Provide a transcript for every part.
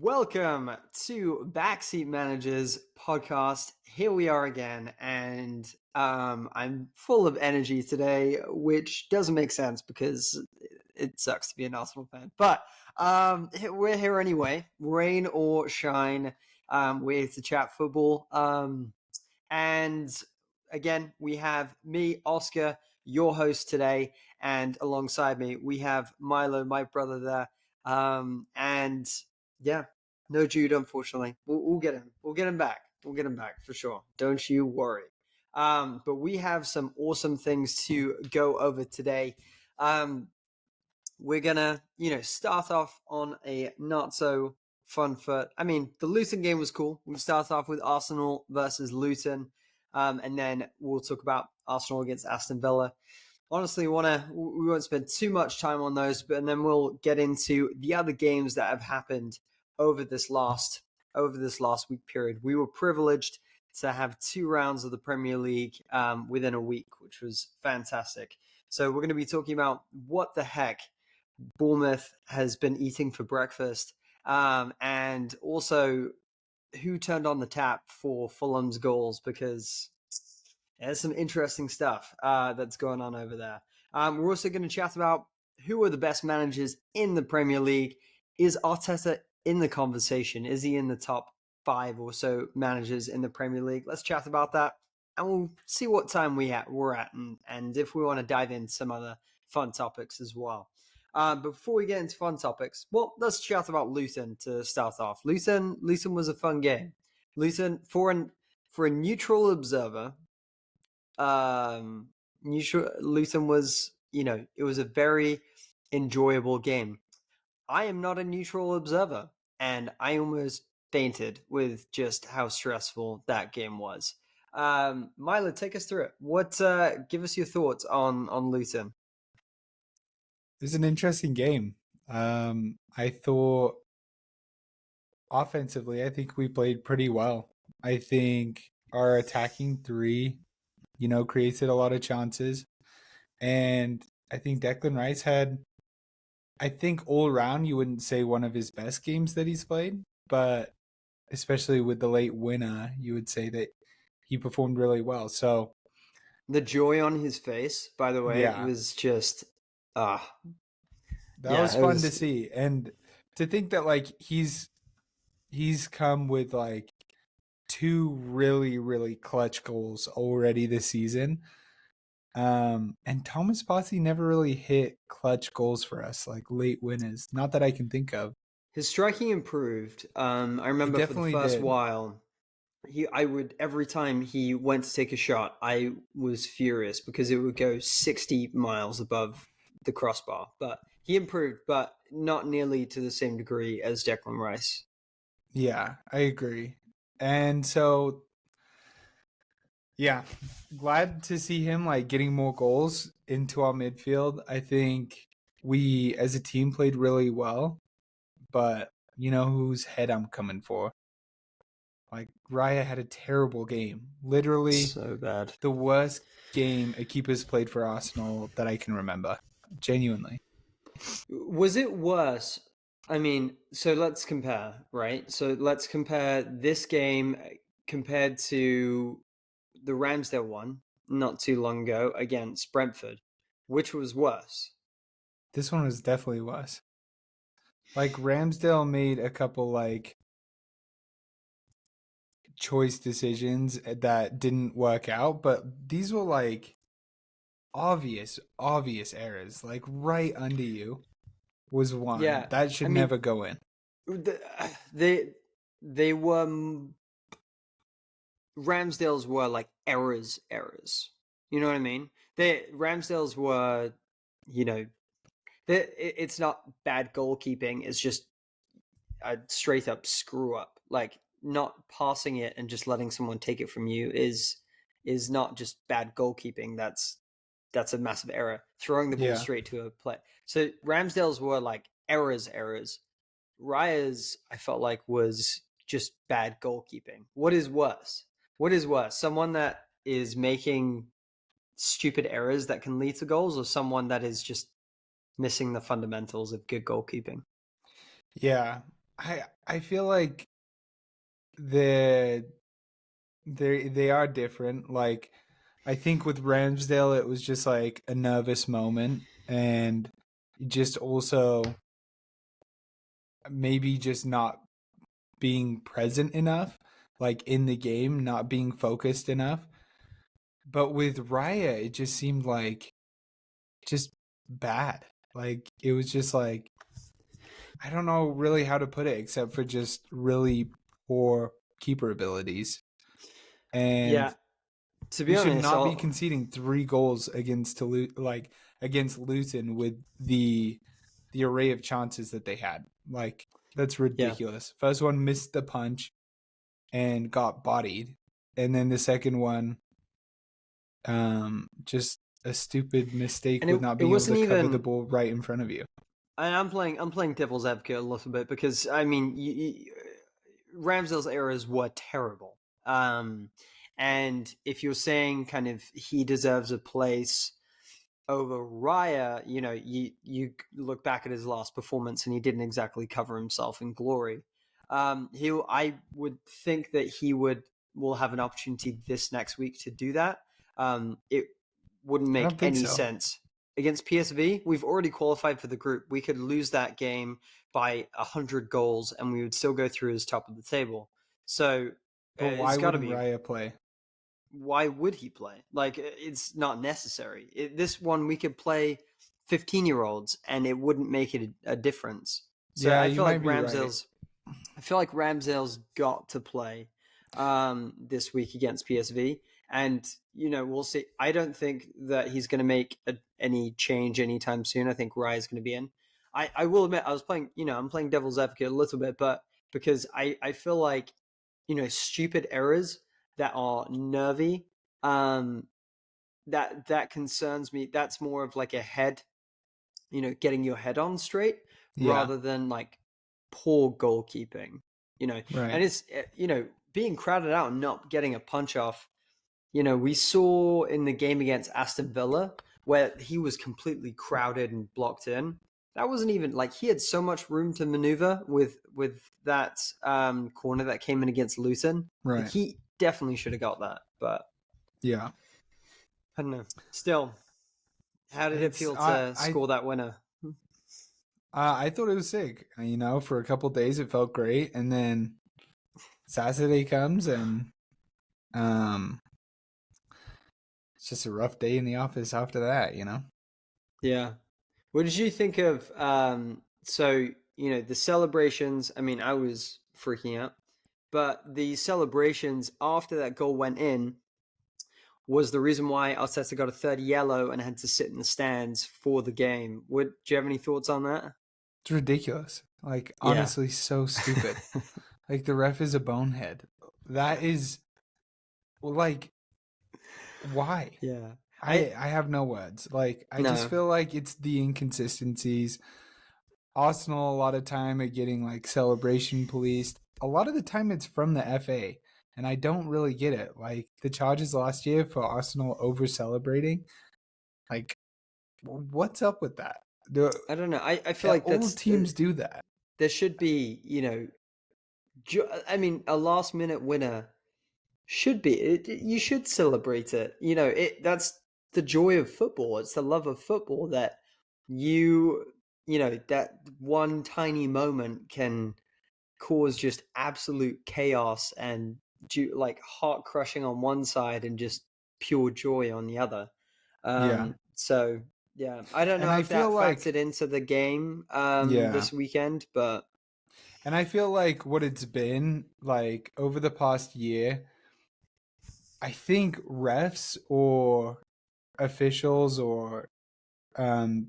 Welcome to Backseat Managers Podcast. Here we are again, and I'm full of energy today, which doesn't make sense because it sucks to be an Arsenal fan. But we're here anyway, rain or shine. We're here to chat football. And again, we have me, Oscar, your host today, and alongside me, we have Milo, my brother there. And yeah, no Jude, unfortunately. We'll get him. We'll get him back. We'll get him back for sure. Don't you worry. But we have some awesome things to go over today. We're gonna, start off on a not so fun foot. I mean, the Luton game was cool. We start off with Arsenal versus Luton, and then we'll talk about Arsenal against Aston Villa. Honestly, we won't spend too much time on those, but and then we'll get into the other games that have happened over this last week period. We were privileged to have 2 rounds of the Premier League within a week, which was fantastic. So we're going to be talking about what the heck Bournemouth has been eating for breakfast, and also who turned on the tap for Fulham's goals, because there's some interesting stuff that's going on over there. We're also going to chat about who are the best managers in the Premier League. Is Arteta in the conversation? Is he in the top 5 or so managers in the Premier League? Let's chat about that, and we'll see what time we're at, and if we want to dive into some other fun topics as well. Before we get into fun topics, well, let's chat about Luton to start off. Luton was a fun game. Luton, for a neutral observer, Luton was, it was a very enjoyable game. I am not a neutral observer, and I almost fainted with just how stressful that game was. Milo, take us through it. Give us your thoughts on Luton. It was an interesting game. I thought offensively, I think we played pretty well. I think our attacking 3, created a lot of chances. And I think Declan Rice had, I think all around, you wouldn't say one of his best games that he's played, but especially with the late winner, you would say that he performed really well. So the joy on his face, by the way, was just that was fun to see. And to think that he's come with 2 really, really clutch goals already this season. And Thomas Partey never really hit clutch goals for us, like late winners. Not that I can think of. His striking improved. I remember for the first while, every time he went to take a shot, I was furious because it would go 60 miles above the crossbar. But he improved, but not nearly to the same degree as Declan Rice. Yeah, I agree. And so, yeah, glad to see him getting more goals into our midfield. I think we as a team played really well, but you know whose head I'm coming for? Raya had a terrible game. Literally so bad. The worst game a keeper's played for Arsenal that I can remember. Genuinely. Was it worse? I mean, so let's compare, right? So let's compare this game compared to the Ramsdale one not too long ago against Brentford. Which was worse? This one was definitely worse. Ramsdale made a couple choice decisions that didn't work out, but these were obvious errors. Right under you was one. Yeah, that should never go in. They were Ramsdale's were errors. You know what I mean? Ramsdale's were, it's not bad goalkeeping. It's just a straight up screw up. Not passing it and just letting someone take it from you is not just bad goalkeeping. That's a massive error. Throwing the ball straight to a play. So Ramsdale's were errors. Raya's, I felt was just bad goalkeeping. What is worse? Someone that is making stupid errors that can lead to goals, or someone that is just missing the fundamentals of good goalkeeping? Yeah. I feel like the they are different. Like I think with Ramsdale it was just like a nervous moment and just also maybe just not being present enough, like in the game, not being focused enough. But with Raya, it just seemed like just bad. Like it was just like I don't know really how to put it except for just really poor keeper abilities. And Yeah, to be we should honest, not be conceding 3 goals against Luton with the array of chances that they had. Like that's yeah. ridiculous. First one missed the punch and got bodied, and then the second one, just a stupid mistake And with not it being able wasn't to cover the even. ball right in front of you. And I'm playing devil's advocate a little bit because I mean, Ramsdale's errors were terrible. And if you're saying kind of he deserves a place over Raya, you look back at his last performance and he didn't exactly cover himself in glory. I would think that will have an opportunity this next week to do that. It wouldn't I make don't think any so. sense against PSV. We've already qualified for the group. We could lose that game by 100 goals, and we would still go through as top of the table. So But why it's got to wouldn't be. Raya play? Why would he play? Like, it's not necessary. This one, we could play 15-year-olds and it wouldn't make it a difference. So Yeah, you might be right. I feel like Ramsdale's got to play this week against PSV. And, we'll see. I don't think that he's going to make any change anytime soon. I think Raya's going to be in. I will admit, I'm playing devil's advocate a little bit, but because I feel like, stupid errors that are nervy, um, that concerns me. That's more of like a head, getting your head on straight Yeah, rather than like poor goalkeeping, right. and it's, being crowded out and not getting a punch off. We saw in the game against Aston Villa where he was completely crowded and blocked in. That wasn't even like he had so much room to maneuver with that corner that came in against Luton. Like Right. he definitely should have got that, but Yeah. I don't know. Still, how did it It's feel to score that winner? I thought it was sick. For a couple days it felt great, and then Saturday comes and um it's just a rough day in the office after that. Yeah. What did you think of so, the celebrations? I mean, I was freaking out, but the celebrations after that goal went in was the reason why Arteta got a third yellow and had to sit in the stands for the game. Do you have any thoughts on that? It's ridiculous. Like Yeah. honestly so stupid. Like the ref is a bonehead. That is like why? Yeah. I have no words. Like I just No. feel like it's the inconsistencies. Arsenal a lot of time at getting like celebration policed. A lot of the time it's from the FA, and I don't really get it. Like the charges last year for Arsenal over celebrating, like what's up with that? I don't know. I feel like All teams do that. there should be, I mean, a last minute winner should be. You should celebrate it. That's the joy of football. It's the love of football that you, that one tiny moment can cause just absolute chaos and like heart crushing on one side and just pure joy on the other. Yeah. So yeah, I don't And know I if feel that like factored into the game yeah. this weekend, but And I feel like what it's been like over the past year, I think refs or officials or um,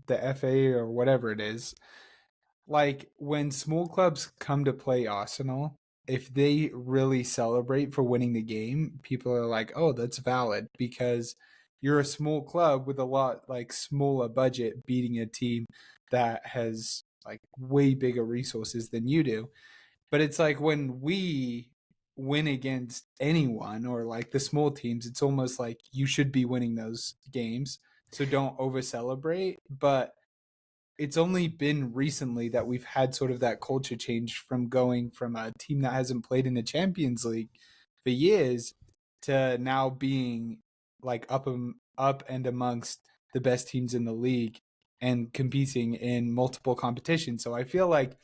the FA or whatever it is, like when small clubs come to play Arsenal, if they really celebrate for winning the game, people are like, "Oh, that's valid because you're a small club with a lot like smaller budget beating a team that has like way bigger resources than you do." But it's like when we win against anyone or like the small teams, it's almost like you should be winning those games. So don't over celebrate. But it's only been recently that we've had sort of that culture change from going from a team that hasn't played in the Champions League for years to now being like up and amongst the best teams in the league and competing in multiple competitions. So I feel like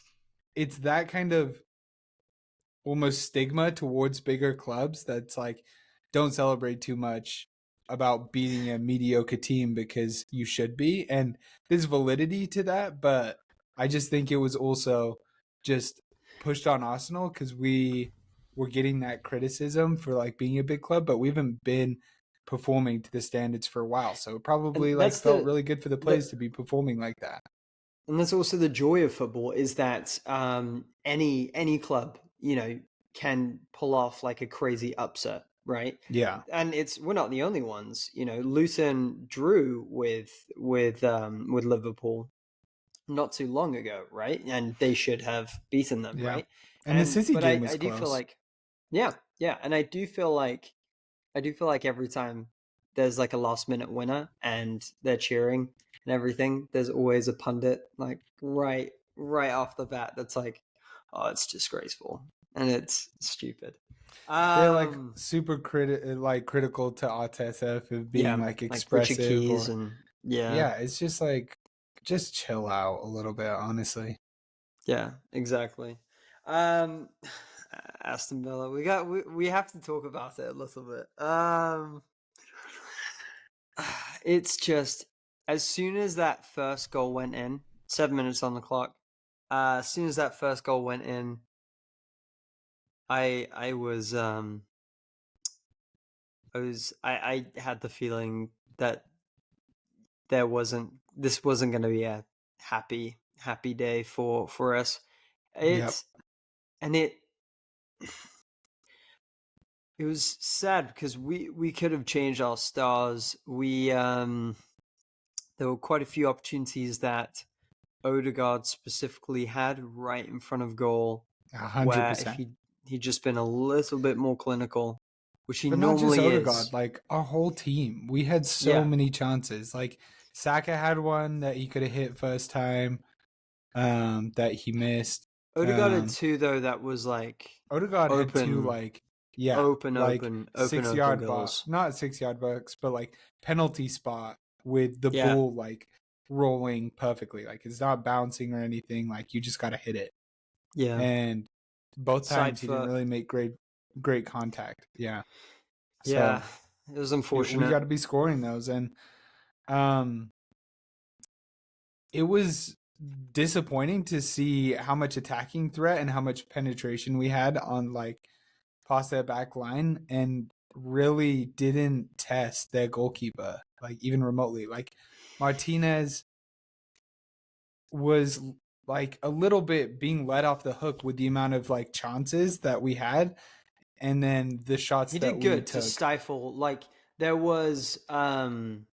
it's that kind of almost stigma towards bigger clubs that's like, don't celebrate too much about beating a mediocre team because you should be. And there's validity to that, but I just think it was also just pushed on Arsenal because we were getting that criticism for like being a big club, but we haven't been performing to the standards for a while. So it And probably like that's felt really good for the the players to be performing like that. and that's also the joy of football is that any club, can pull off like a crazy upset, right? Yeah. And we're not the only ones. Luton drew with Liverpool not too long ago, right? And they should have beaten them, Yeah. right? And the City But game I was do feel close. like, yeah, yeah, and I do feel like every time there's like a last minute winner and they're cheering and everything, there's always a pundit like right off the bat that's like, oh, it's disgraceful and it's stupid. They're like Um, super critical to Arteta for being yeah, like like Richard expressive Keys or and yeah, yeah, it's just like just chill out a little bit, honestly. yeah, exactly. Um, Aston Villa, we have to talk about it a little bit. It's just as soon as that first goal went in, 7 minutes on the clock. As soon as that first goal went in, I was I had the feeling that this wasn't going to be a happy day for us. Yep. It's and it was sad because we could have changed our stars. There were quite a few opportunities that Odegaard specifically had right in front of goal, hundred where if percent. he'd just been a little bit more clinical, which he But not just normally Odegaard, is. like our whole team. We had so Yeah, many chances. Like Saka had one that he could have hit first time, that he missed. Odegaard had Um two though that was like Odegaard had two open, like yeah, open, like open, open, six open yard box, goals. not 6 yard box, but like penalty spot with the Yeah, ball like rolling perfectly. Like it's not bouncing or anything. Like you just gotta hit it. yeah. And both Side times he didn't foot. really make great contact. Yeah. Yeah, So it was we unfortunate. got to be scoring those, and um, it was disappointing to see how much attacking threat and how much penetration we had on like past their back line, and really didn't test their goalkeeper like even remotely. Like Martinez was like a little bit being let off the hook with the amount of like chances that we had and then the shots He that did we good to took. stifle. Like there was, I don't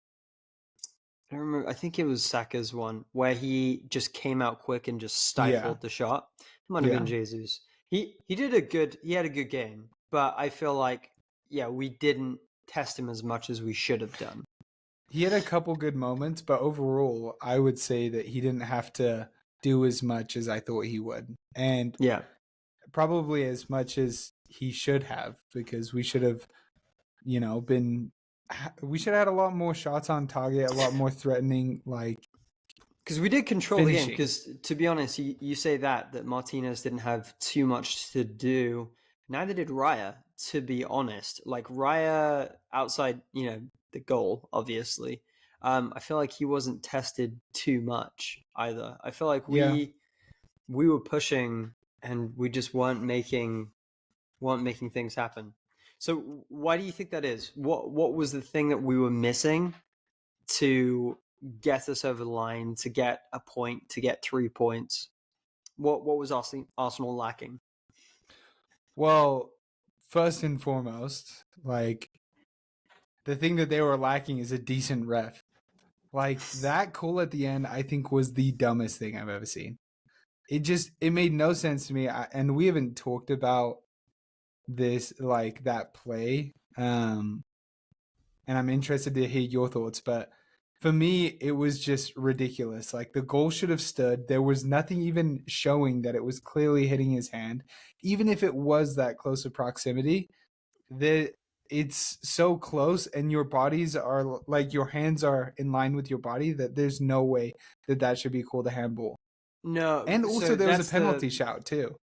remember. I think it was Saka's one where he just came out quick and just Yeah. stifled the shot. It might have Yeah. been Jesus. He had a good game, but I feel like we didn't test him as much as we should have done. He had a couple good moments, but overall, I would say that he didn't have to do as much as I thought he would. And Yeah, probably as much as he should have, because we should have, been, we should have had a lot more shots on target, a lot more threatening, like because we did control the game. finishing. Because to be honest, you say that Martinez didn't have too much to do. Neither did Raya. To be honest, like Raya outside, the goal, obviously. I feel like he wasn't tested too much either. I feel like Yeah. we were pushing and we just weren't making things happen. So why do you think that is? What was the thing that we were missing to get us over the line, to get a point, to get 3 points? What was Arsenal lacking? Well, first and foremost, like the thing that they were lacking is a decent ref. Like that call at the end, I think was the dumbest thing I've ever seen. It made no sense to me. And we haven't talked about this like that play, and I'm interested to hear your thoughts. But For me, it was just ridiculous. Like the goal should have stood. There was nothing even showing that it was clearly hitting his hand. Even if it was that close of proximity, that it's so close and your bodies are like your hands are in line with your body that there's no way that that should be called a handball. No, And also so there was a that's penalty shout too.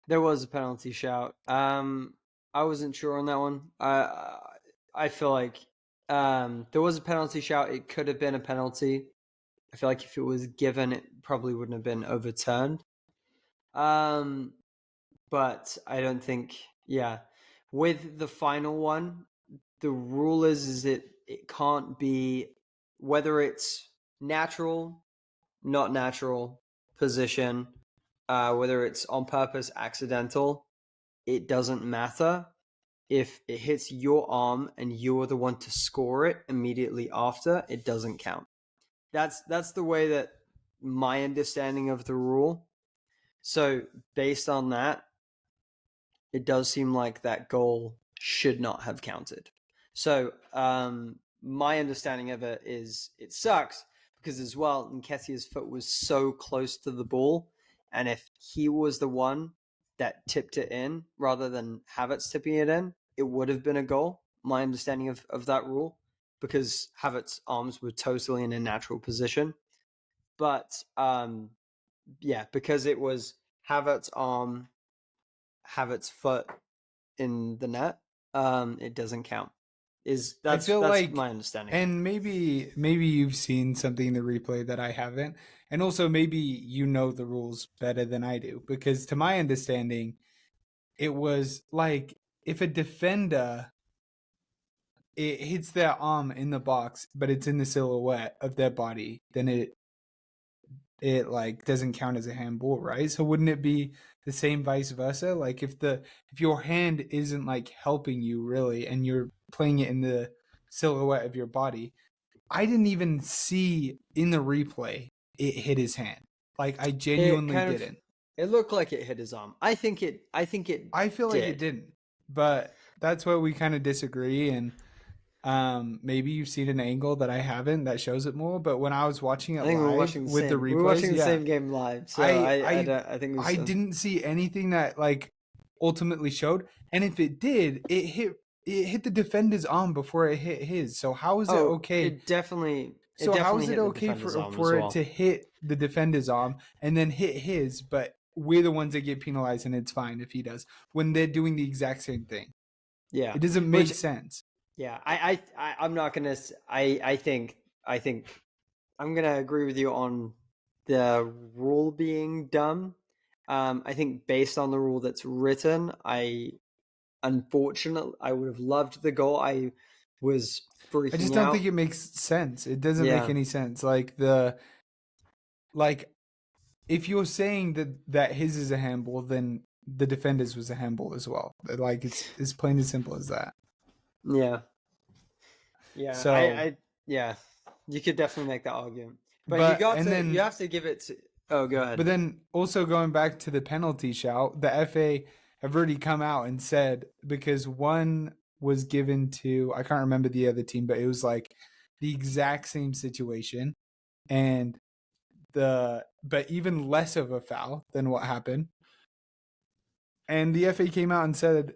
there was a penalty shout. I wasn't sure on that one. I feel like there was a penalty shout. It could have been a penalty. I feel like if it was given, it probably wouldn't have been overturned. But I don't think. Yeah, with the final one, the rule is it can't be whether it's natural, not natural position, whether it's on purpose, accidental. It doesn't matter if it hits your arm and you're the one to score it immediately after. It doesn't count. That's the way that my understanding of the rule. So based on that, it does seem like that goal should not have counted. So my understanding of it is it sucks because as well, Nketiah's foot was so close to the ball, and if he was the one that tipped it in rather than Havertz tipping it in, it would have been a goal. My understanding of that rule, because Havertz's arms were totally in a natural position, but yeah, because it was Havertz's arm, Havertz's foot in the net, it doesn't count. I feel That's like, my understanding. and maybe you've seen something in the replay that I haven't, and also maybe you know the rules better than I do, because to my understanding, it was like if a defender it hits their arm in the box, but it's in the silhouette of their body, then it like doesn't count as a handball, right? So wouldn't it be the same vice versa? Like if your hand isn't like helping you really and you're playing it in the silhouette of your body, I didn't even see in the replay it hit his hand. Like I It genuinely kind of didn't. it looked like it hit his arm. I think it I feel like it did. didn't. But that's where we kind of disagree, and maybe you've seen an angle that I haven't that shows it more, but when I was watching it I think live with the we're replays, watching the yeah, same game live. So I I I don't, I think it was I didn't see anything that like ultimately showed. And if it did, it hit the defender's arm before it hit his. So how is it oh, okay? it So how definitely is it hit the okay defender's for arm as for it well. to hit the defender's arm and then hit his, but we're the ones that get penalized and it's fine if he does when they're doing the exact same thing? Yeah. It doesn't make Which sense. yeah, I'm not gonna. I think I'm gonna agree with you on the rule being dumb. I think based on the rule that's written, unfortunately I would have loved the goal. I was I just freaking don't think out. it makes sense. It doesn't make Yeah, any sense. Like if you're saying that his is a handball, then the defender's was a handball as well. Like it's plain as simple as that. yeah, yeah. So, Yeah. You could definitely make that argument, but and you then have to give it to. Oh, go ahead. but then also going back to the penalty shout, the FA have already come out and said because one was given to I can't remember the other team, but it was like the exact same situation and but even less of a foul than what happened. And the FA came out and said,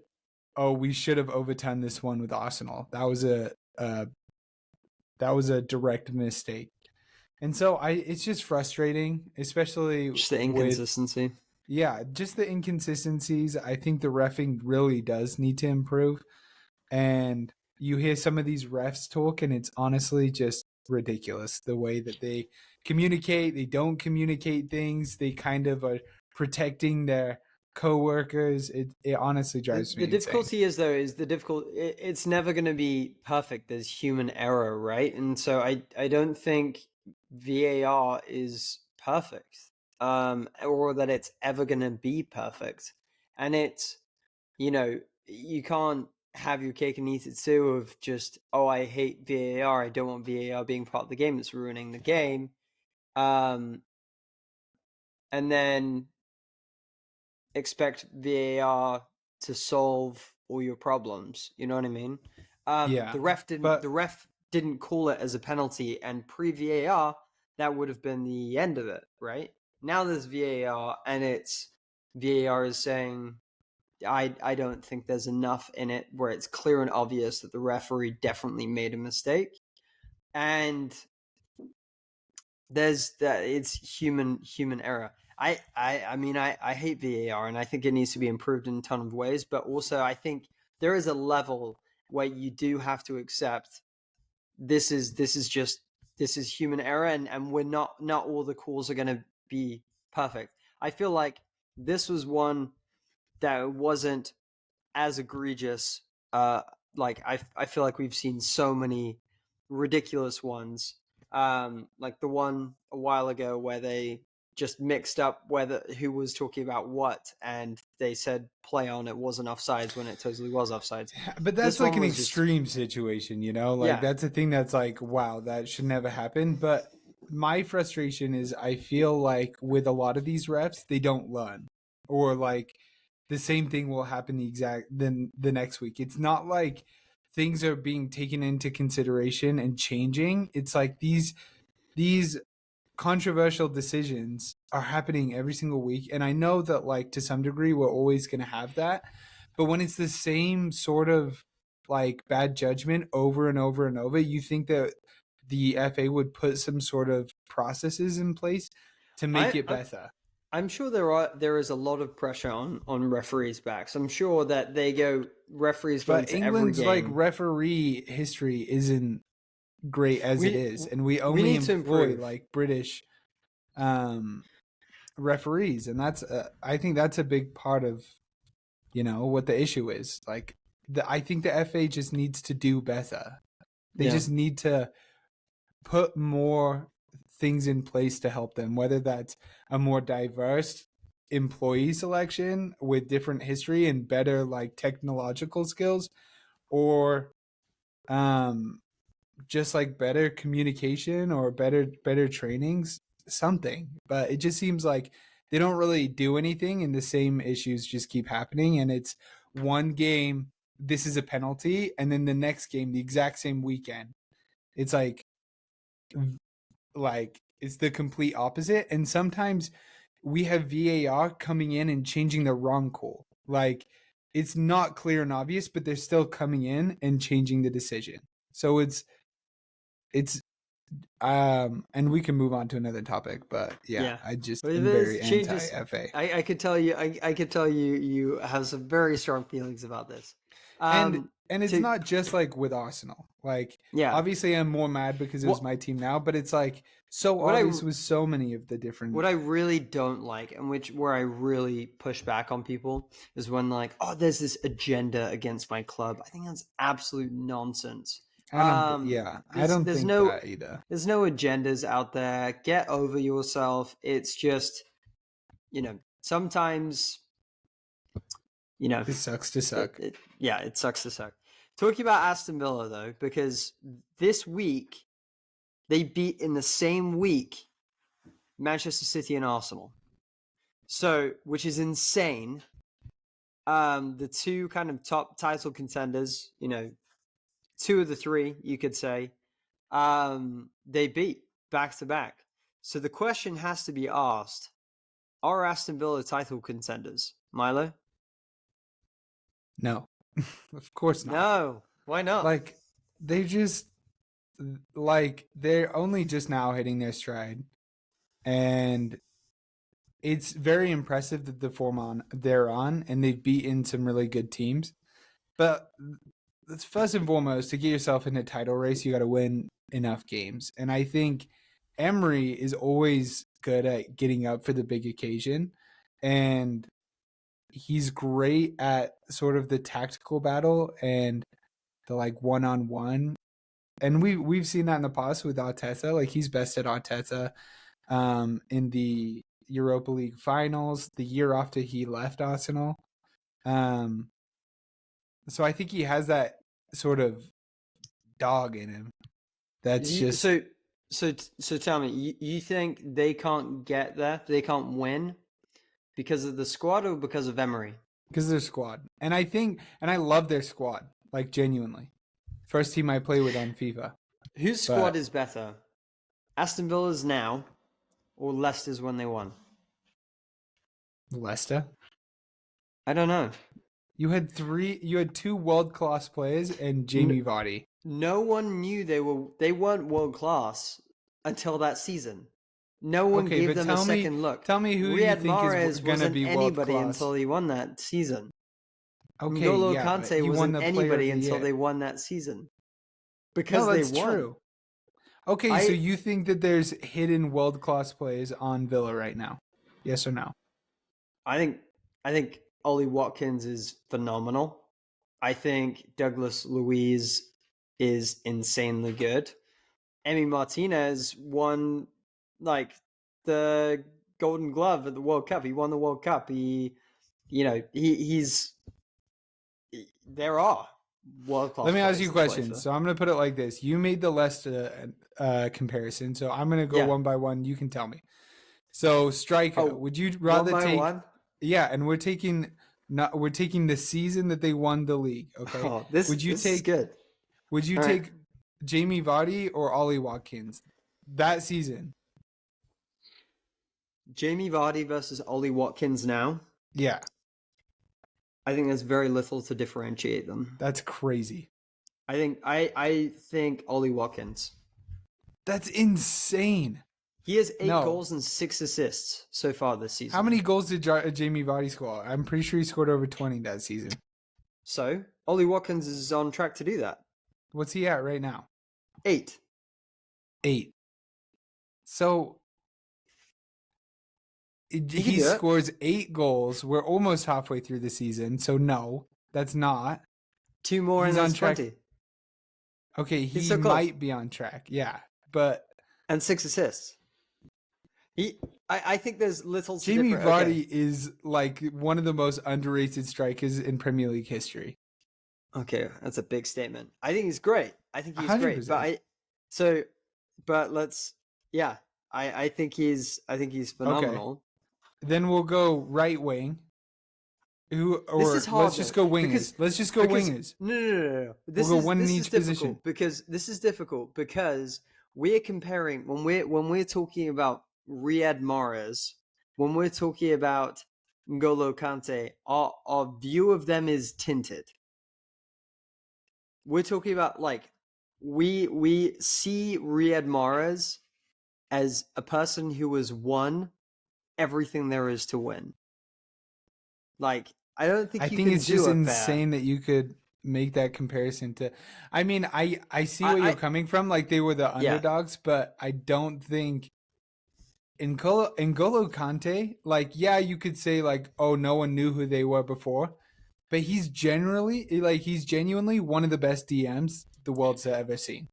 "Oh, we should have overturned this one with Arsenal. That was a direct mistake." And so it's just frustrating, especially Just the with inconsistency. yeah, just the inconsistencies. I think the refing really does need to improve. And you hear some of these refs talk, and it's honestly just ridiculous the way that they communicate. They don't communicate things. They kind of are protecting their coworkers. It honestly drives The me insane. difficulty is though is the difficult. It's never going to be perfect. There's human error, right? And so I don't think VAR is perfect, or that it's ever going to be perfect. And it's you can't have your cake and eat it too. Of just I hate VAR. I don't want VAR being part of the game. That's ruining the game. Um, and then expect VAR to solve all your problems. You know what I mean? Yeah, The ref didn't. The but ref. didn't call it as a penalty, and pre-VAR, that would have been the end of it, right? Now there's VAR, and VAR is saying, I don't think there's enough in it where it's clear and obvious that the referee definitely made a mistake. And it's human error. I mean, I hate VAR, and I think it needs to be improved in a ton of ways, but also I think there is a level where you do have to accept this is human error, and we're not all the calls are going to be perfect. I feel like this was one that wasn't as egregious. Like I feel like we've seen so many ridiculous ones. Like the one a while ago where they just mixed up who was talking about what, and they said play on, it wasn't offsides when it totally was offsides. But that's This like one an was just extreme situation, you know? Like yeah. that's a thing that's like, wow, that should never happen. But my frustration is I feel like with a lot of these refs, they don't learn. Or like the same thing will happen the next week. It's not like things are being taken into consideration and changing. It's like these controversial decisions are happening every single week, and I know that like to some degree we're always going to have that, but when it's the same sort of like bad judgment over and over and over, you think that the FA would put some sort of processes in place to make it better. I'm sure there is a lot of pressure on referees' backs. I'm sure that referees go But into every England's like game. referee history isn't great as it is, and we only need to employ improve. like British referees, and that's I think that's a big part of what the issue is. Like I think the FA just needs to do better. They just need to put more things in place to help them, whether that's a more diverse employee selection with different history and better like technological skills, or just like better communication or better trainings, something. But it just seems like they don't really do anything, and the same issues just keep happening, and it's one game this is a penalty, and then the next game the exact same weekend it's like it's the complete opposite. And sometimes we have VAR coming in and changing the wrong call. Like it's not clear and obvious, but they're still coming in and changing the decision. So it's and we can move on to another topic, but I just am very anti-FA. I could tell you you have some very strong feelings about this. And it's not just like with Arsenal. Like obviously I'm more mad because it was my team now, but it's like so obvious with so many of the different. What I really don't like, and where I really push back on people, is when like, oh, there's this agenda against my club. I think that's absolute nonsense. I don't think that either. There's no agendas out there. Get over yourself. It's just, sometimes, it sucks to suck. It sucks to suck. Talking about Aston Villa though, because this week they beat in the same week Manchester City and Arsenal. So, which is insane. The two kind of top title contenders, two of the three, you could say, they beat back to back. So the question has to be asked, are Aston Villa title contenders, Milo? No, of course not. No, why not? Like they just they're only just now hitting their stride, and it's very impressive that the form they're on, and they've beaten some really good teams. But first and foremost, to get yourself in a title race, you got to win enough games. And I think Emery is always good at getting up for the big occasion, and he's great at sort of the tactical battle and the like one-on-one. And we've seen that in the past with Arteta. Like he's best at Arteta in the Europa League finals the year after he left Arsenal. So I think he has that sort of dog in him. That's just so tell me, you think they can't get there? They can't win because of the squad or because of Emery? Because of their squad. And I love their squad, like genuinely. First team I play with on FIFA. Whose squad But is better? Aston Villa's now or Leicester's when they won? Leicester, I don't know. you had two world-class players and Jamie Vardy. No one knew they weren't world class until that season. No one Okay, gave but them a second look. tell me who you Riyad think is Mahrez going to wasn't be anybody world-class. until he won that season. Okay, N'Golo yeah, but Kante he won wasn't the Player of anybody the until Year. they won that season. No, Because they that's won. true. Okay, so you think that there's hidden world-class players on Villa right now? Yes or no? I think Ollie Watkins is phenomenal. I think Douglas Luiz is insanely good. Emi Martinez won like the Golden Glove at the World Cup. He won the World Cup. There are world class. Let me ask you a question. So I'm going to put it like this. You made the Leicester comparison, so I'm going to go one by one. You can tell me. So striker, would you rather take one? Yeah, and we're taking the season that they won the league, okay? Oh, this is good. Would you take Jamie Vardy or Ollie Watkins that season? Jamie Vardy versus Ollie Watkins now? Yeah. I think there's very little to differentiate them. That's crazy. I think Ollie Watkins. That's insane. He has 8 goals and 6 assists so far this season. How many goals did Jamie Vardy score? I'm pretty sure he scored over 20 that season. So, Ollie Watkins is on track to do that. What's he at right now? 8. So, he scores 8 goals. We're almost halfway through the season, so no, that's not. 2 more and on track. 20. Okay, he might be on track. Yeah, but and 6 assists. I think there's little to Jamie Vardy is like one of the most underrated strikers in Premier League history. Okay, that's a big statement. I think he's great. I think he's 100%. great. I think he's phenomenal. Okay. Then we'll go right wing. This is hard, let's just go wingers. Let's just go wingers. No. We'll go one in each position. Because this is difficult because we're comparing when we're talking about Riyad Mahrez, when we're talking about N'Golo Kante, our view of them is tinted. We're talking about we see Riyad Mahrez as a person who has won everything there is to win. I don't think I think it's just insane that you could make that comparison to. I mean, I see where you're coming from. Like they were the underdogs, but I don't think N'Golo Kante. You could say oh, no one knew who they were before, but he's genuinely one of the best DMs the world's ever seen.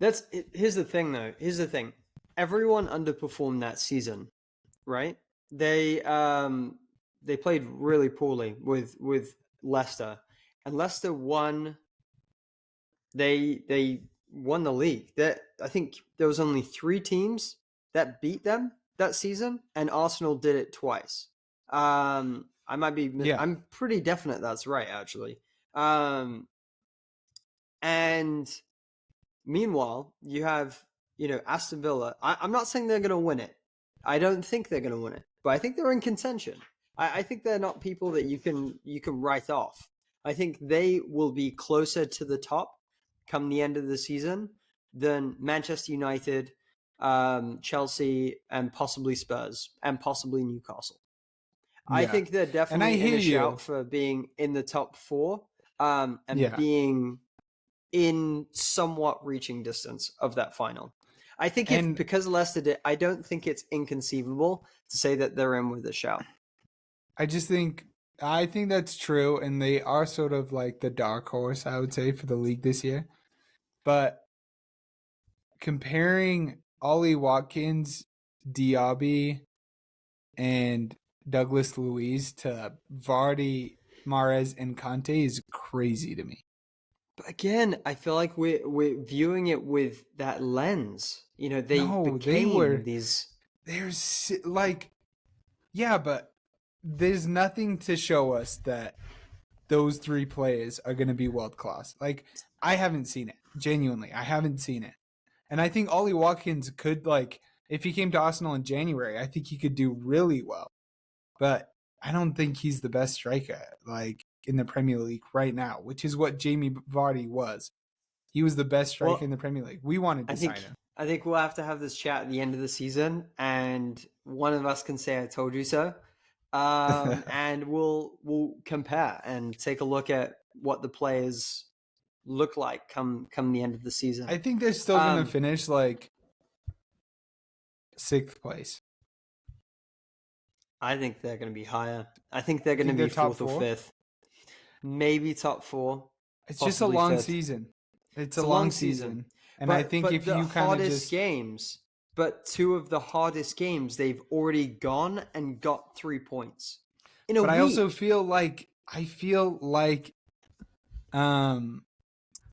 Here's the thing, though. Here's the thing. Everyone underperformed that season, right? They played really poorly with Leicester, and Leicester won. They won the league. I think there was only 3 teams that beat them that season, and Arsenal did it twice. I might be. Yeah. I'm pretty definite that's right, actually. And meanwhile, you have Aston Villa. I'm not saying they're going to win it. I don't think they're going to win it, but I think they're in contention. I think they're not people that you can write off. I think they will be closer to the top come the end of the season than Manchester United, Chelsea, and possibly Spurs, and possibly Newcastle. Yeah. I think they're definitely in a shout for being in the top 4 and being in somewhat reaching distance of that final. I think because Leicester did, I don't think it's inconceivable to say that they're in with a shout. I think that's true, and they are sort of like the dark horse, I would say, for the league this year. But comparing Ollie Watkins, Diaby, and Douglas Luiz to Vardy, Mahrez, and Kante is crazy to me. But again, I feel like we're viewing it with that lens. But there's nothing to show us that those 3 players are going to be world class. I haven't seen it. Genuinely, I haven't seen it. And I think Ollie Watkins could, like, if he came to Arsenal in January, I think he could do really well. But I don't think he's the best striker, like, in the Premier League right now, which is what Jamie Vardy was. He was the best striker in the Premier League. We wanted to sign him. I think we'll have to have this chat at the end of the season, and one of us can say "I told you so," and we'll compare and take a look at what the players look like come the end of the season. I think they're still going to finish like 6th place. I think they're going to be higher. I think they're going to be 4th or 5th, maybe top 4. It's just a long season. It's a long season. And I think if you kind of just games, but 2 of the hardest games, they've already gone and got 3 points in a week. I also feel like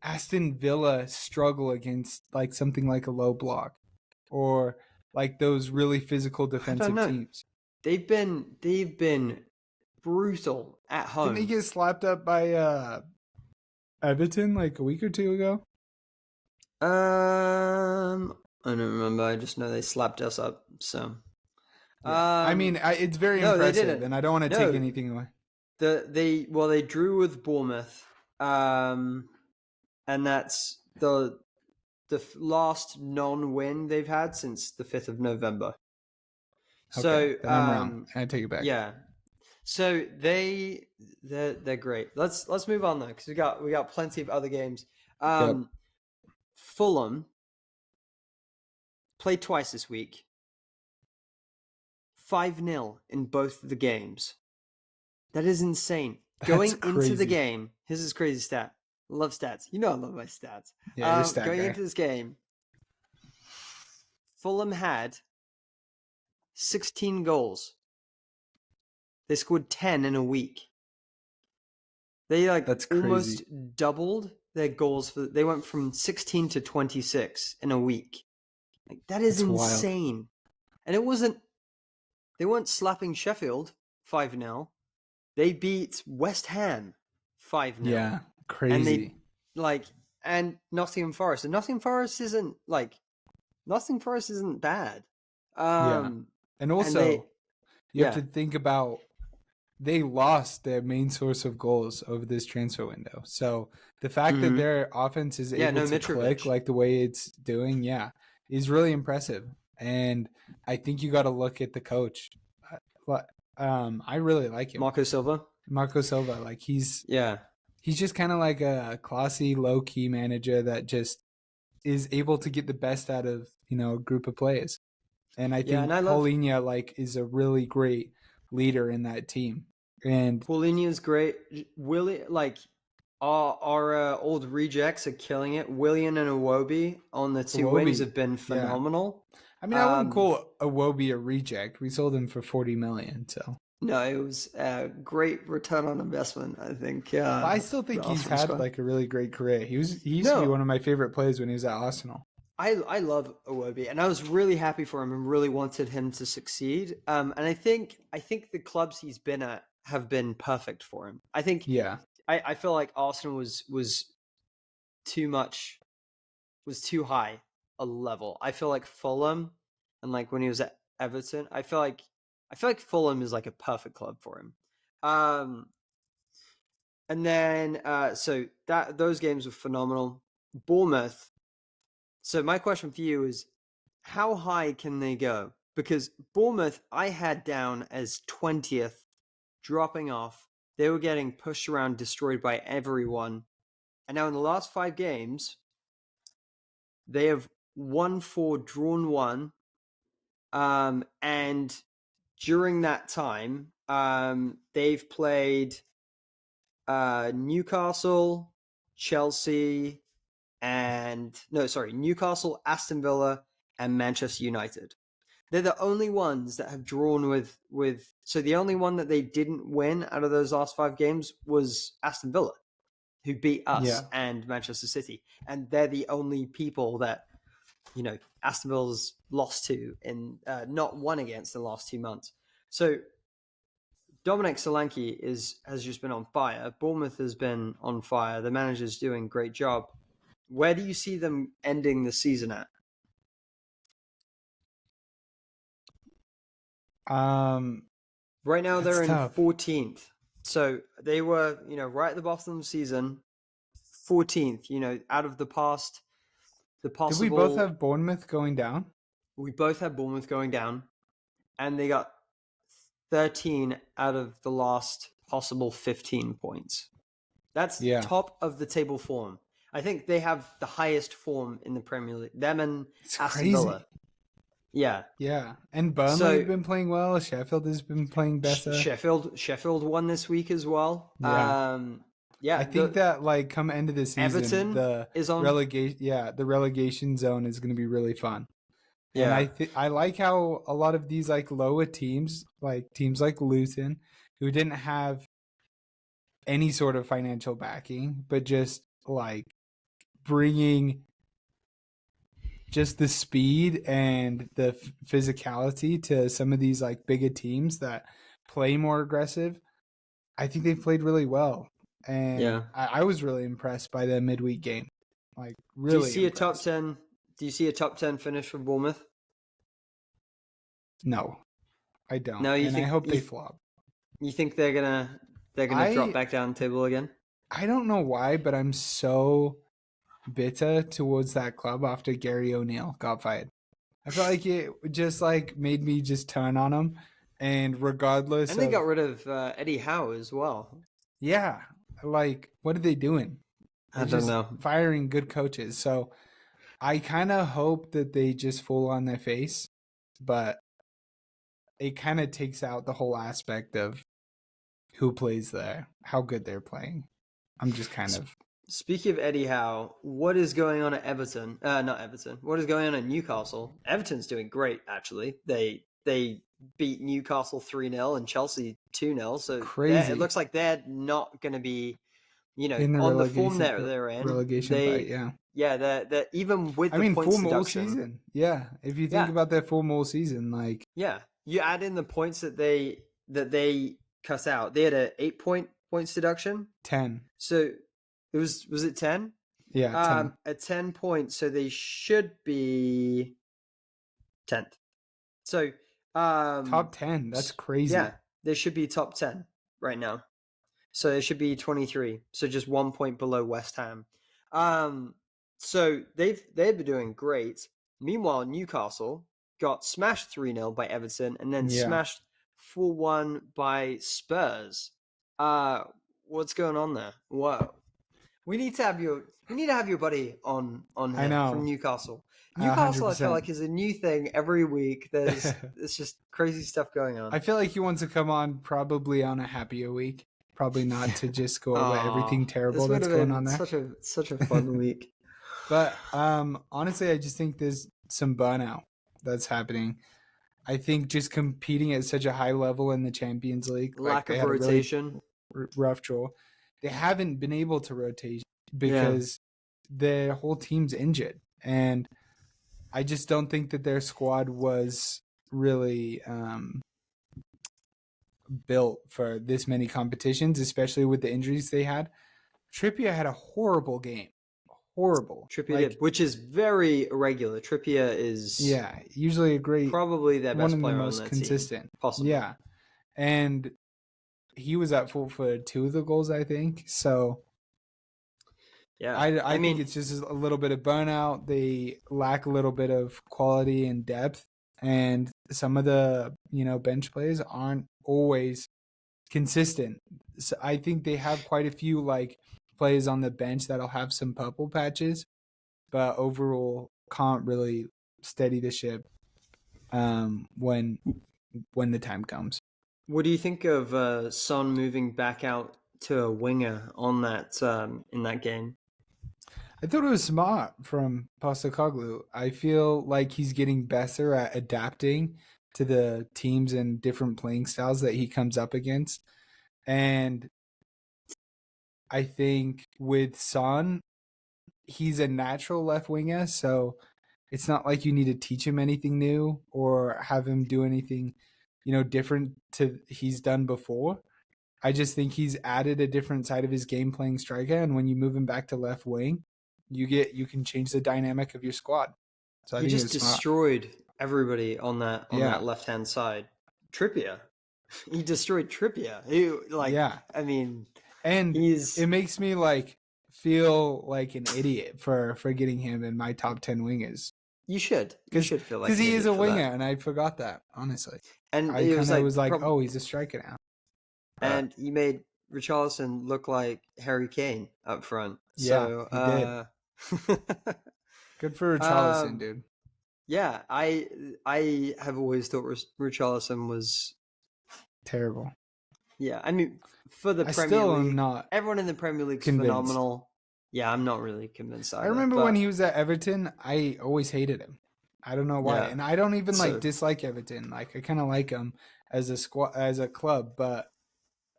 Aston Villa struggle against like something like a low block or like those really physical defensive teams. They've been brutal at home. Didn't they get slapped up by Everton like a week or 2 ago? I don't remember. I just know they slapped us up. So, I mean, it's very impressive, and I don't want to take anything away. They drew with Bournemouth, and that's the last non-win they've had since the 5th of November. Okay, so I'm wrong. I take it back. Yeah. So they're great. Let's move on though, because we got plenty of other games. Fulham played twice this week. 5-0 in both the games. That is insane. Going into the game, here's this crazy stat. I love stats. You know I love my stats. Yeah, you're a stat going guy. into this game, Fulham had 16 goals. They scored 10 in a week. They That's almost doubled their goals. They went from 16 to 26 in a week. Like that is insane. Wild. And it wasn't. They weren't slapping Sheffield 5-0. They beat West Ham 5-0. Yeah, crazy. And Nottingham Forest. And Nottingham Forest isn't bad. And also, you have to think about they lost their main source of goals over this transfer window. So the fact that their offense is able to click like the way it's doing, is really impressive. And I think you got to look at the coach. I really like him. Marco Silva, like he's just kind of like a classy, low key manager that just is able to get the best out of a group of players. And I think Paulinho is a really great leader in that team. And Paulinho is great. Willie, our old rejects are killing it. Willian and Iwobi on the 2 wings have been phenomenal. Yeah. I mean, I wouldn't call Iwobi a reject. We sold him for $40 million. So no, it was a great return on investment. I think. I still think he's had a really great career. He used to be one of my favorite players when he was at Arsenal. I love Iwobi, and I was really happy for him and really wanted him to succeed. And I think the clubs he's been at have been perfect for him. I think. Yeah. I feel like Arsenal was too high a level. I feel like Fulham, and when he was at Everton, I feel like Fulham is a perfect club for him. And then so those games were phenomenal. Bournemouth. So my question for you is, how high can they go? Because Bournemouth, I had down as 20th, dropping off. They were getting pushed around, destroyed by everyone. And now in the last 5 games, they have won 4, drawn 1. And during that time, they've played Newcastle, Chelsea, Newcastle, Aston Villa, and Manchester United. They're the only ones that have drawn with. So the only one that they didn't win out of those last 5 games was Aston Villa, who beat us and Manchester City, and they're the only people that Aston Villa's lost to and not won against in the last 2 months. So Dominic Solanke has just been on fire. Bournemouth has been on fire. The manager's doing a great job. Where do you see them ending the season at? Right now, That's they're in tough. 14th. So they were, right at the bottom of the season, 14th. Out of the Did we both possible, have Bournemouth going down? we both had Bournemouth going down, and they got 13 out of the last possible 15 points. That's Yeah. top of the table form. I think they have the highest form in the Premier League. Them and It's Aston crazy. Villa. Yeah. Yeah. And Burnley have been playing well. Sheffield has been playing better. Sheffield won this week as well. Yeah. Yeah. I think that come end of the season, Everton the is on the relegation zone is going to be really fun. And Yeah. I like how a lot of these lower teams, like teams like Luton, who didn't have any sort of financial backing, but just bringing just the speed and the physicality to some of these bigger teams that play more aggressive. I think they've played really well, and I was really impressed by the midweek game. Really, do you see impressed. a top 10? Do you see a top 10 finish for Bournemouth? No, I don't. No, I hope they flop. You think they're gonna drop back down the table again? I don't know why, but I'm so bitter towards that club after Gary O'Neill got fired. I felt like it just made me just turn on him, and regardless, and they got rid of Eddie Howe as well. Yeah, what are they doing? I don't know. Firing good coaches. So I kind of hope that they just fall on their face, but it kind of takes out the whole aspect of who plays there, how good they're playing. I'm just kind of. Speaking of Eddie Howe, what is going on at Everton? Not Everton. What is going on at Newcastle? Everton's doing great, actually. They beat Newcastle 3-0 and Chelsea 2-0. So Crazy. It looks like they're not going to be, in the on the form that they're in. Relegation fight, yeah. Yeah, they're even with the points full deduction. Full season. Yeah, if you think about their full more season, Yeah, you add in the points that they cut out. They had a 8-points deduction. 10. So was it 10? Yeah, 10. At 10 points, so they should be 10th. So top 10. That's crazy. Yeah, they should be top 10 right now. So it should be 23. So just 1 point below West Ham. So they've been doing great. Meanwhile, Newcastle got smashed 3-0 by Everton and then smashed 4-1 by Spurs. What's going on there? Whoa. We need to have your buddy on here. I know. From Newcastle. Newcastle, 100%. I feel like, is a new thing every week. It's just crazy stuff going on. I feel like he wants to come on probably on a happier week. Probably not to just go over everything terrible that's going on there. Such a fun week. But honestly, I just think there's some burnout that's happening. I think just competing at such a high level in the Champions League, lack of rotation, really rough draw. They haven't been able to rotate because their whole team's injured, and I just don't think that their squad was really built for this many competitions, especially with the injuries they had. Trippier had a horrible game. Horrible. Trippier did, which is very irregular. Trippier is usually a great, probably their best player, one of the most consistent team, possibly. Yeah, and he was at fault for 2 of the goals, I think. So yeah, I think it's just a little bit of burnout. They lack a little bit of quality and depth, and some of the bench players aren't always consistent. So I think they have quite a few players on the bench that'll have some purple patches, but overall can't really steady the ship when the time comes. What do you think of Son moving back out to a winger on that in that game? I thought it was smart from Postecoglou. I feel like he's getting better at adapting to the teams and different playing styles that he comes up against. And I think with Son, he's a natural left winger, so it's not like you need to teach him anything new or have him do anything, different to he's done before. I just think he's added a different side of his game playing striker, and when you move him back to left wing, you can change the dynamic of your squad. So he just destroyed everybody on that left hand side. Trippier. He destroyed Trippier. He Yeah. I mean, And he's it makes me like feel like an idiot for getting him in my top 10 wingers. you should feel like Because an he is idiot a for winger, that. and I forgot that, honestly. And I it kind was of like was like, oh, he's a striker now. But and he made Richarlison look like Harry Kane up front. yeah, So he did. Good for Richarlison, um, dude. yeah, I have always thought Richarlison was Terrible. yeah. I mean, for the I Premier still am League, not everyone in the Premier League's convinced. phenomenal. Yeah, I'm not really convinced I either. remember But when he was at Everton, I always hated him. I don't know why. yeah, And I don't even so dislike Everton. Like I kind of like him as a squad, as a club, but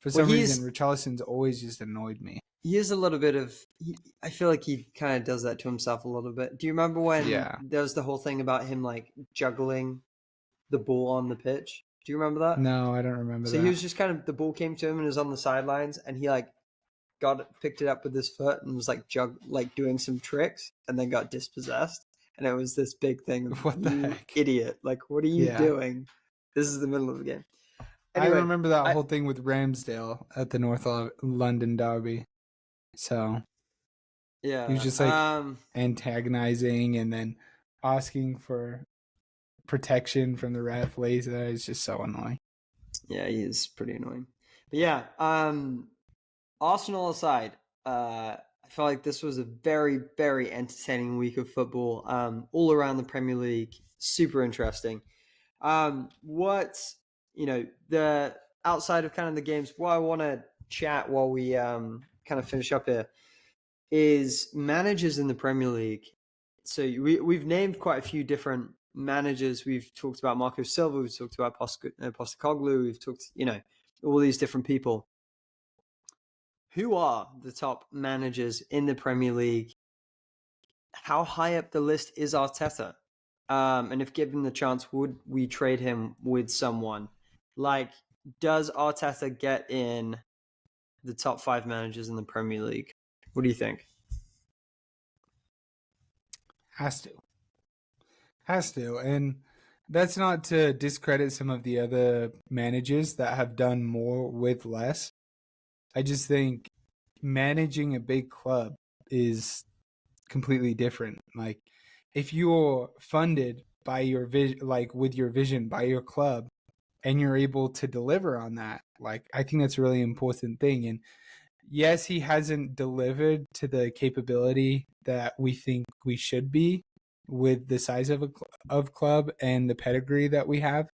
for well, some reason Richarlison's always just annoyed me. he is a little bit of. I feel like he kind of does that to himself a little bit. Do you remember when Yeah. there was the whole thing about him like juggling the ball on the pitch? Do you remember that? No, I don't remember So that. he was just kind of the ball came to him and was on the sidelines, and he like picked it up with his foot and was like doing some tricks, and then got dispossessed. And it was this big thing of What the you heck? idiot! Like, what are you Yeah. doing? This is the middle of the game. Anyway, I Anyway, remember that whole thing with Ramsdale at the North London derby. So yeah, he was just like antagonizing and then asking for protection from the ref later. It's just so annoying. yeah, he is pretty annoying. But yeah, Arsenal aside, I felt like this was a very, very entertaining week of football. All around the Premier League, super interesting. What the outside of kind of the games, what I want to chat while we kind of finish up here is managers in the Premier League. So we've named quite a few different managers. We've talked about Marco Silva. We've talked about Postecoglou. We've talked, all these different people. Who are the top managers in the Premier League? How high up the list is Arteta? And if given the chance, would we trade him with someone? Like, does Arteta get in the top 5 managers in the Premier League? What do you think? Has to. And that's not to discredit some of the other managers that have done more with less. I just think managing a big club is completely different. Like if you're funded by your vision, like with your vision by your club, and you're able to deliver on that, like I think that's a really important thing. And yes, he hasn't delivered to the capability that we think we should be with the size of club and the pedigree that we have.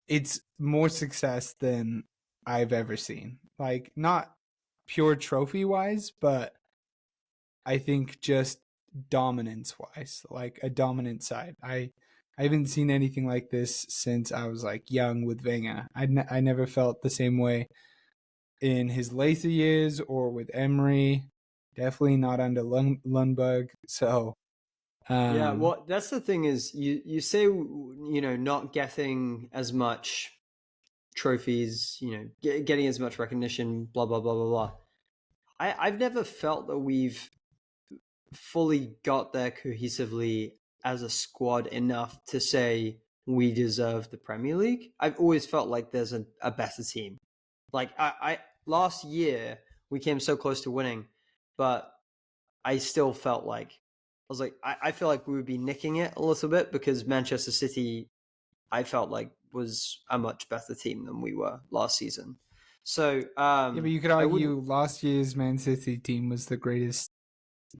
It's more success than I've ever seen. Like not pure trophy wise, but I think just dominance wise, like a dominant side. I haven't seen anything like this since I was like young with Wenger. I never felt the same way in his later years or with Emery. Definitely not under Lundberg. So yeah, well, that's the thing is you say not getting as much trophies, getting as much recognition, blah blah blah blah blah. I've never felt that we've fully got there cohesively as a squad enough to say we deserve the Premier League. I've always felt like there's a better team. Like I last year we came so close to winning, but I still felt like I feel like we would be nicking it a little bit because Manchester City, I felt like was a much better team than we were last season. So yeah, but you could argue last year's Man City team was the greatest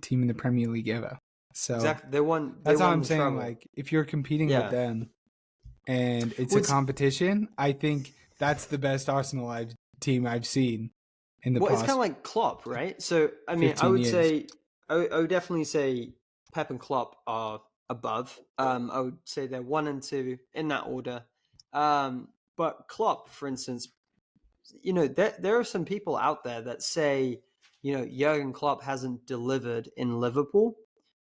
team in the Premier League ever. So exactly, they won. That's how I'm the saying. treble. Like, if you're competing with them, and it's a competition, I think that's the best Arsenal team I've seen in the past. It's kind of like Klopp, right? So I mean, I would say I would definitely say Pep and Klopp are above. I would say they're 1 and 2 in that order. But Klopp, for instance, there are some people out there that say, Jurgen Klopp hasn't delivered in Liverpool.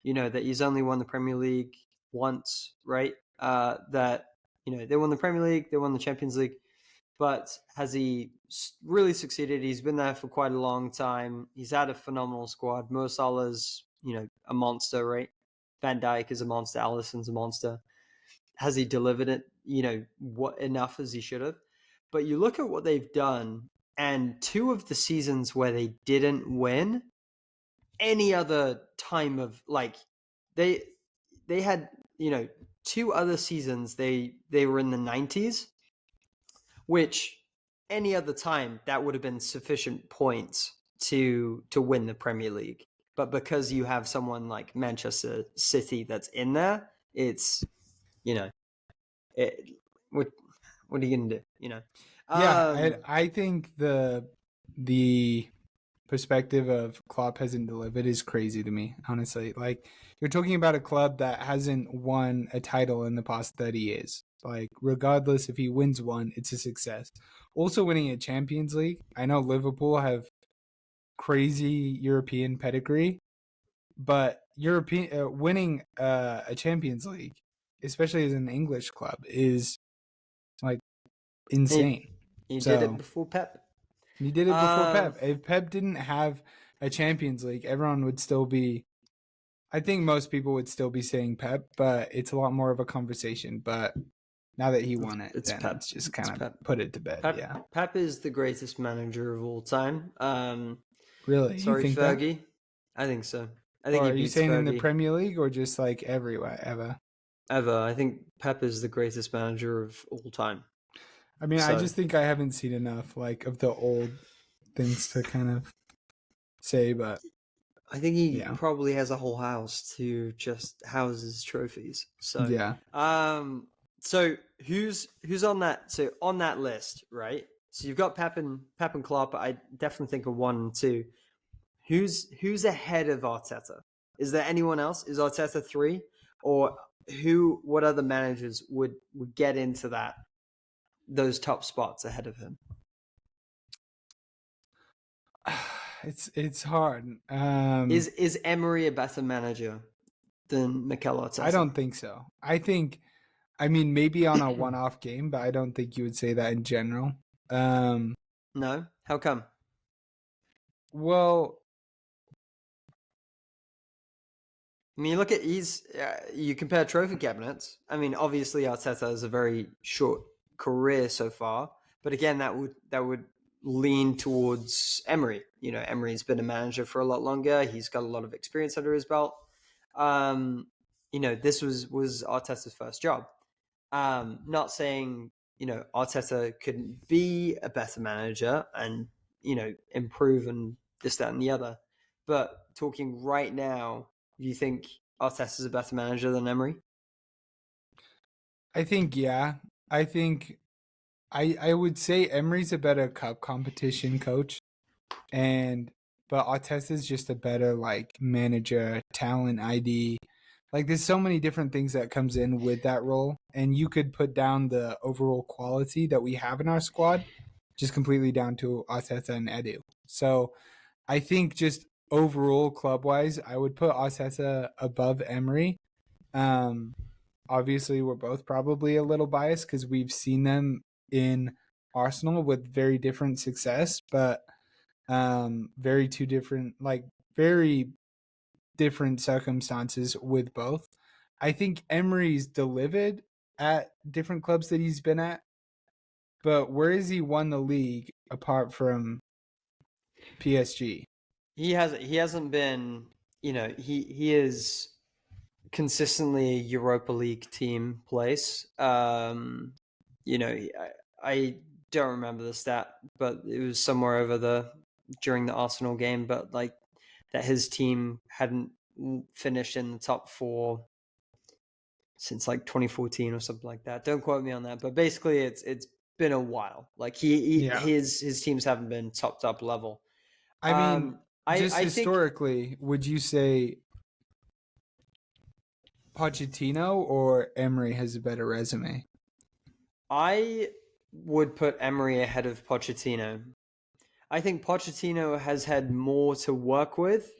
That he's only won the Premier League once, right? That they won the Premier League, they won the Champions League, but has he really succeeded? He's been there for quite a long time. He's had a phenomenal squad. Mo Salah's, a monster, right? Van Dijk is a monster. Alisson's a monster. Has he delivered it? what enough as he should have. But you look at what they've done, and 2 of the seasons where they didn't win, any other time of like they had 2 other seasons they were in the 90s, which any other time that would have been sufficient points to win the Premier League. But because you have someone like Manchester City that's in there, it's what are you gonna do? I think the perspective of Klopp hasn't delivered is crazy to me, honestly. Like, you're talking about a club that hasn't won a title in the past 30 years. Like, regardless if he wins one, it's a success. Also winning a Champions League. I know Liverpool have crazy European pedigree, but winning a Champions League, especially as an English club, is like insane. He did it before Pep. He did it before Pep. If Pep didn't have a Champions League, everyone would still be. I think most people would still be saying Pep, but it's a lot more of a conversation. But now that he won it, it's then Pep. It's just kind of put it to bed. Yeah. Pep is the greatest manager of all time. Really? Sorry, you think Fergie. That? I think so. I think or he are you beats saying Fergie. in the Premier League or just like everywhere ever? Ever. I think Pep is the greatest manager of all time. I mean, I just think I haven't seen enough like of the old things to kind of say, but I think he probably has a whole house to just house his trophies. So yeah. So who's on that? So on that list, right? So you've got Pep and Klopp. I definitely think of 1 and 2. Who's ahead of Arteta? Is there anyone else? Is Arteta 3, or who? What other managers would get into those top spots ahead of him? It's hard. Is Emery a better manager than Mikel Arteta? I don't think so. I mean, maybe on a one-off game, but I don't think you would say that in general. No? How come? Well, I mean, look at you compare trophy cabinets. I mean, obviously Arteta has a very short career so far, but again, that would lean towards Emery. Emery's been a manager for a lot longer. He's got a lot of experience under his belt. This was Arteta's first job. Not saying Arteta couldn't be a better manager and improve and this, that, and the other, but talking right now, do you think Arteta's a better manager than Emery? I think yeah. I think I would say Emery's a better cup competition coach, but Arteta's just a better like manager, talent ID. Like, there's so many different things that comes in with that role, and you could put down the overall quality that we have in our squad just completely down to Arteta and Edu. So I think just overall club-wise, I would put Arteta above Emery. Obviously, we're both probably a little biased because we've seen them in Arsenal with very different success, but very different circumstances with both. I think Emery's delivered at different clubs that he's been at, but where has he won the league apart from PSG? He hasn't been, he is consistently a Europa League team place. I don't remember the stat, but it was somewhere during the Arsenal game, but like that his team hadn't finished in the top 4 since like 2014 or something like that. Don't quote me on that, but basically it's been a while. Like his teams haven't been top level. I mean, just historically, would you say Pochettino or Emery has a better resume? I would put Emery ahead of Pochettino. I think Pochettino has had more to work with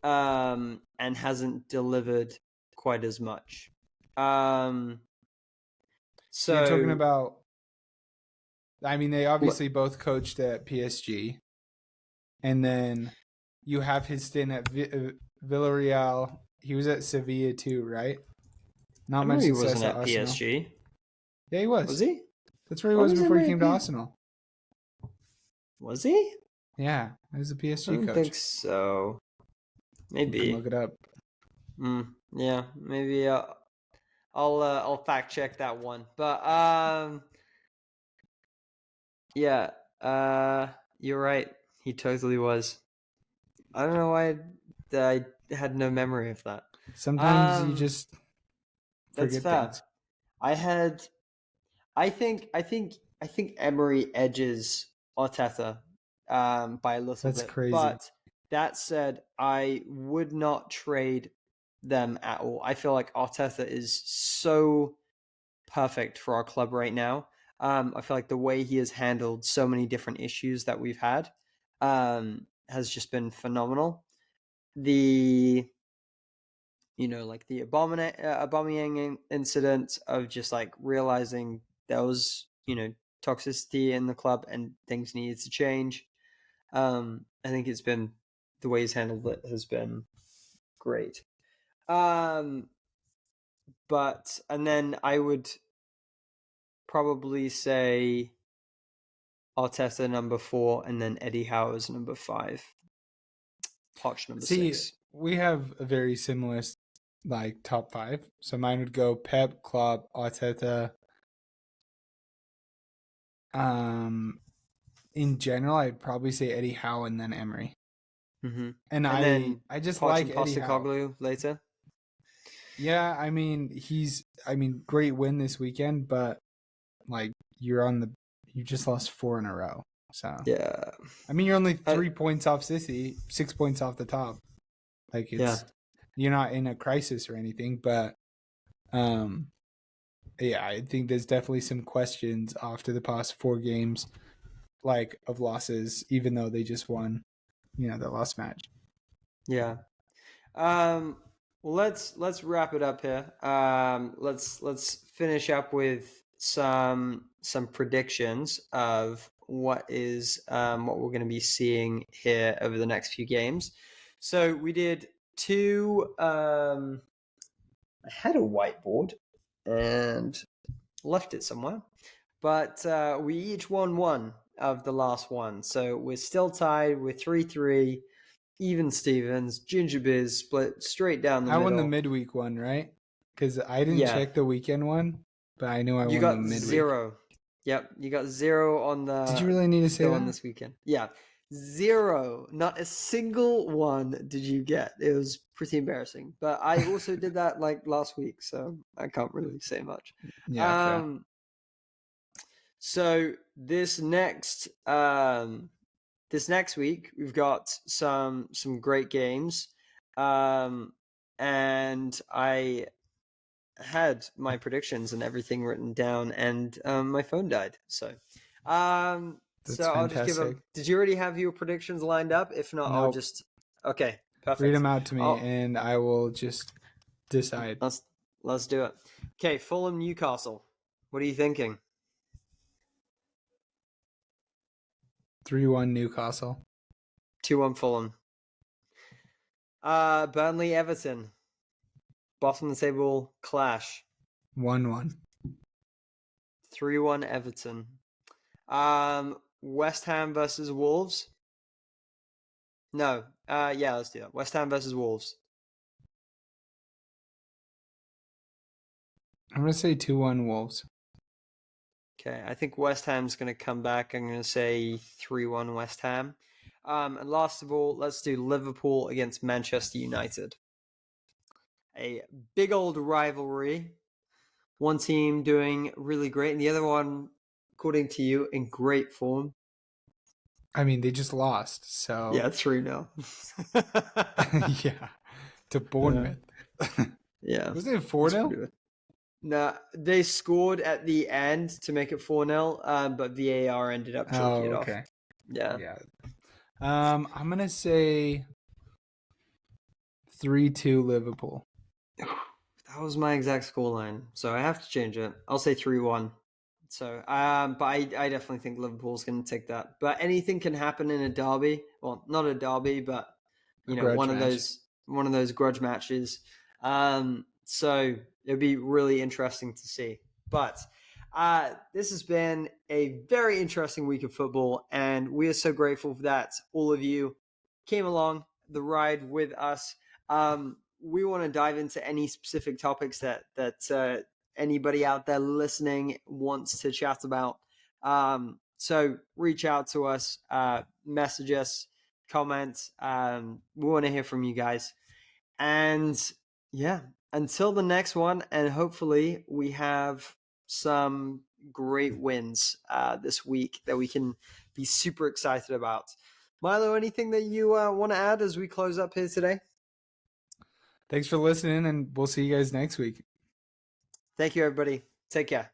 and hasn't delivered quite as much. So you're talking about, I mean, they obviously both coached at PSG, and then you have his stint at Villarreal. He was at Sevilla too, right? Not much success he wasn't at Arsenal. PSG. Yeah, he was. Was he? That's where he Why was before he came to Emery? Arsenal. Was he? Yeah, he was a I PSG don't coach. think so. You can Maybe. look it up. Yeah, maybe. I'll fact check that one. But yeah. You're right. He totally was. I don't know why I had no memory of that. Sometimes you just That's forget fair. things. I think Emery edges Arteta by a little That's bit. crazy. But that said, I would not trade them at all. I feel like Arteta is so perfect for our club right now. I feel like the way he has handled so many different issues that we've had has just been phenomenal. The like the Aubameyang incident of just like realizing there was toxicity in the club and things needed to change. I think it's been the way he's handled it has been great. But and then I would probably say Arteta number 4, and then Eddie Howe is number 5. Poch number See, 6. we have a very similar like top 5. So mine would go Pep, Klopp, Arteta. In general, I'd probably say Eddie Howe and then Emery. Mm-hmm. And then I just Poch like and Eddie Howe. Postecoglou later. Yeah, I mean, great win this weekend, but like you just lost 4 in a row. So Yeah. I mean, you're only 3 points off City, 6 points off the top. Like you're not in a crisis or anything, but yeah, I think there's definitely some questions after the past 4 games, like of losses, even though they just won, the last match. Yeah. Well, let's wrap it up here. Let's finish up with some predictions of what we're going to be seeing here over the next few games. So we did 2. I had a whiteboard and left it somewhere, but we each won one of the last one. So we're still tied with 3-3. Even Stevens, Ginger Biz split straight down the I middle. won the midweek one, right? Because I didn't check the weekend one, but I knew I won the midweek. 0. Yep, you got 0 on the. Did you really need to say that? This weekend? Yeah, 0. Not a single one did you get. It was pretty embarrassing. But I also did that like last week, so I can't really say much. Yeah, fair. So this next week we've got some great games, and I had my predictions and everything written down, and my phone died. So I'll fantastic. just give Did you already have your predictions lined up? If not, I'll just okay. Perfect. Read them out to me, and I will just decide. Let's do it. Okay, Fulham, Newcastle. What are you thinking? 3-1 Newcastle. 2-1 Fulham. Burnley, Everton. Bottom of the table clash. 1-1. 3-1 Everton. West Ham versus Wolves. No. Yeah, let's do that. West Ham versus Wolves. I'm going to say 2-1 Wolves. Okay, I think West Ham's going to come back. I'm going to say 3-1 West Ham. And last of all, let's do Liverpool against Manchester United. A big old rivalry. One team doing really great, and the other one, according to you, in great form. I mean, they just lost, so... Yeah, 3-0. Yeah, to Bournemouth. Yeah. Wasn't it 4-0? No, they scored at the end to make it 4-0, but VAR ended up choking it off. Yeah. I'm going to say 3-2 Liverpool. That was my exact scoreline, so I have to change it. I'll say 3-1. So, but I definitely think Liverpool's going to take that. But anything can happen in a derby. Well, not a derby, but one of those grudge matches. So it'd be really interesting to see. But This has been a very interesting week of football, and we are so grateful that all of you came along the ride with us. We want to dive into any specific topics that anybody out there listening wants to chat about. So reach out to us, message us, comment. We want to hear from you guys. And yeah, until the next one, and hopefully we have some great wins this week that we can be super excited about. Milo, anything that you want to add as we close up here today? Thanks for listening, and we'll see you guys next week. Thank you, everybody. Take care.